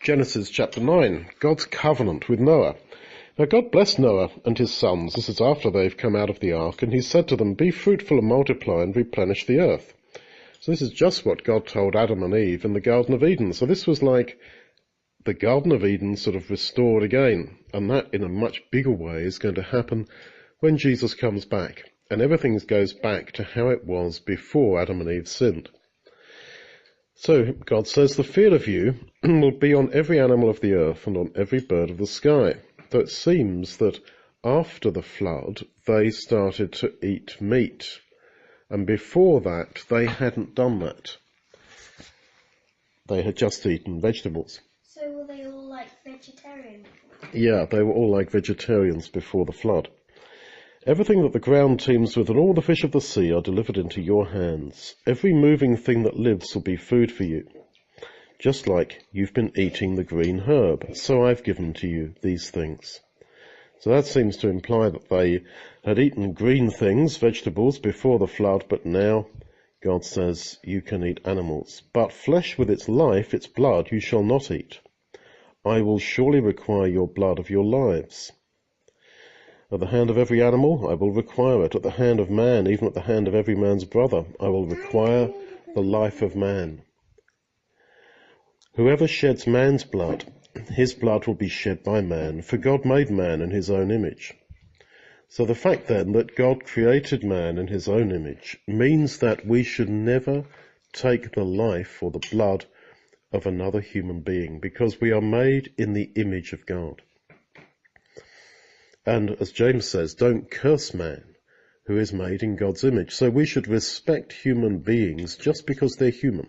Genesis chapter 9, God's covenant with Noah. Now God blessed Noah and his sons. This is after they've come out of the ark, and he said to them, "Be fruitful and multiply and replenish the earth." So this is just what God told Adam and Eve in the Garden of Eden. So this was like the Garden of Eden sort of restored again. And that in a much bigger way is going to happen when Jesus comes back. And everything goes back to how it was before Adam and Eve sinned. So God says, "The fear of you will be on every animal of the earth and on every bird of the sky." So it seems that after the flood, they started to eat meat. And before that, they hadn't done that. They had just eaten vegetables. So were they all like vegetarian? Yeah, they were all like vegetarians before the flood. "Everything that the ground teems with and all the fish of the sea are delivered into your hands. Every moving thing that lives will be food for you. Just like you've been eating the green herb, so I've given to you these things." So that seems to imply that they had eaten green things, vegetables, before the flood, but now God says you can eat animals. "But flesh with its life, its blood, you shall not eat. I will surely require your blood of your lives. At the hand of every animal I will require it. At the hand of man, even at the hand of every man's brother, I will require the life of man. Whoever sheds man's blood, his blood will be shed by man, for God made man in his own image." So the fact then that God created man in his own image means that we should never take the life or the blood of another human being, because we are made in the image of God. And as James says, don't curse man who is made in God's image. So we should respect human beings just because they're human.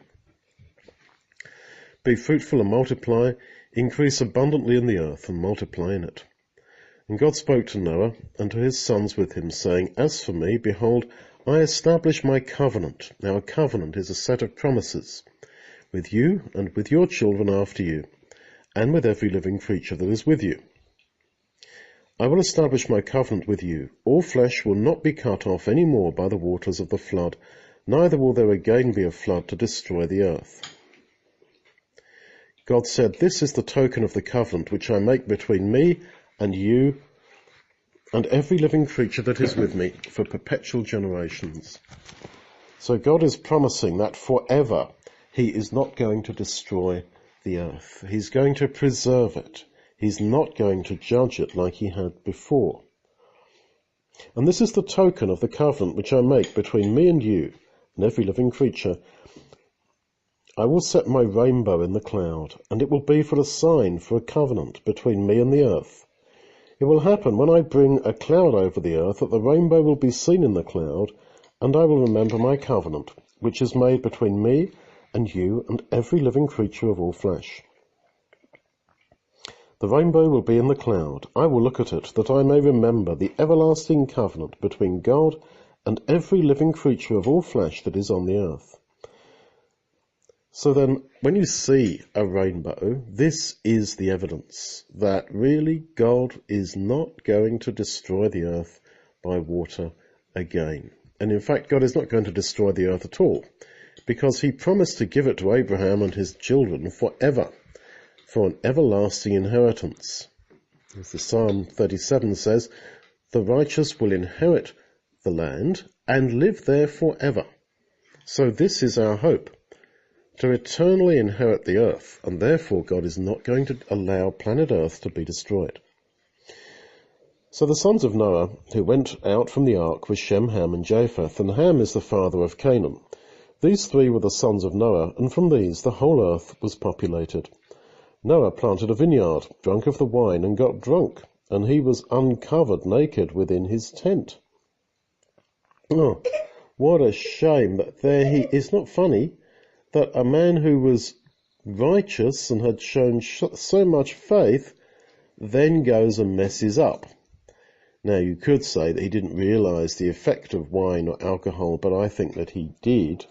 "Be fruitful and multiply, increase abundantly in the earth and multiply in it." And God spoke to Noah and to his sons with him, saying, "As for me, behold, I establish my covenant." Now a covenant is a set of promises with you and with your children after you, and with every living creature that is with you. "I will establish my covenant with you. All flesh will not be cut off any more by the waters of the flood, neither will there again be a flood to destroy the earth." God said, "This is the token of the covenant which I make between me and you and every living creature that is with me for perpetual generations." So God is promising that forever he is not going to destroy the earth. He's going to preserve it. He's not going to judge it like he had before. "And this is the token of the covenant which I make between me and you and every living creature. I will set my rainbow in the cloud, and it will be for a sign, for a covenant between me and the earth. It will happen when I bring a cloud over the earth that the rainbow will be seen in the cloud, and I will remember my covenant, which is made between me and you and every living creature of all flesh. The rainbow will be in the cloud. I will look at it, that I may remember the everlasting covenant between God and every living creature of all flesh that is on the earth." So then, when you see a rainbow, this is the evidence that really God is not going to destroy the earth by water again. And in fact, God is not going to destroy the earth at all, because he promised to give it to Abraham and his children forever, for an everlasting inheritance. As the Psalm 37 says, "The righteous will inherit the land and live there forever." So this is our hope, to eternally inherit the earth, and therefore God is not going to allow planet Earth to be destroyed. So the sons of Noah who went out from the ark were Shem, Ham, and Japheth, and Ham is the father of Canaan. These three were the sons of Noah, and from these the whole earth was populated. Noah planted a vineyard, drank of the wine, and got drunk, and he was uncovered naked within his tent. Oh, what a shame that there he is. Not funny that a man who was righteous and had shown so much faith then goes and messes up. Now you could say that he didn't realize the effect of wine or alcohol, but I think that he did.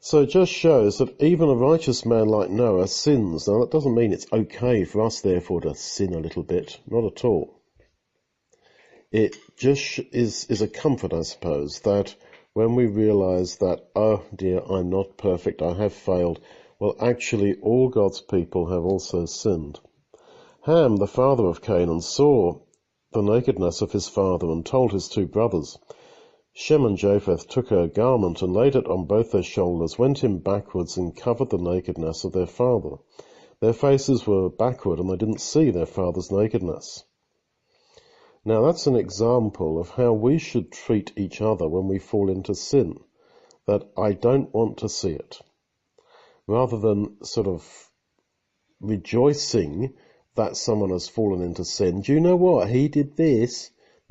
So it just shows that even a righteous man like Noah sins. Now that doesn't mean it's okay for us therefore to sin a little bit, not at all. It just is a comfort, I suppose, that when we realize that, oh dear, I'm not perfect, I have failed, Well, actually, all God's people have also sinned. Ham, the father of Canaan, saw the nakedness of his father and told his two brothers. Shem and Japheth took a garment and laid it on both their shoulders, went in backwards and covered the nakedness of their father. Their faces were backward and they didn't see their father's nakedness. Now that's an example of how we should treat each other when we fall into sin, that I don't want to see it. Rather than sort of rejoicing that someone has fallen into sin. Do you know what? He did this.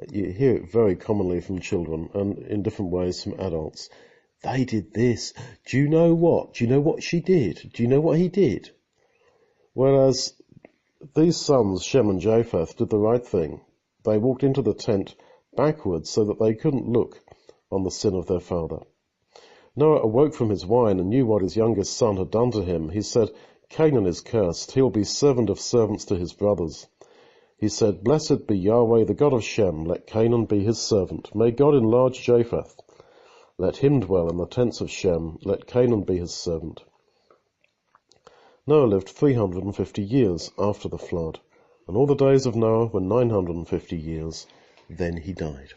You hear it very commonly from children and in different ways from adults. They did this. Do you know what? Do you know what she did? Do you know what he did? Whereas these sons, Shem and Japheth, did the right thing. They walked into the tent backwards so that they couldn't look on the sin of their father. Noah awoke from his wine and knew what his youngest son had done to him. He said, Canaan is cursed. He will be servant of servants to his brothers. He said, Blessed be Yahweh, the God of Shem. Let Canaan be his servant. May God enlarge Japheth. Let him dwell in the tents of Shem. Let Canaan be his servant. Noah lived 350 years after the flood, and all the days of Noah were 950 years. Then he died.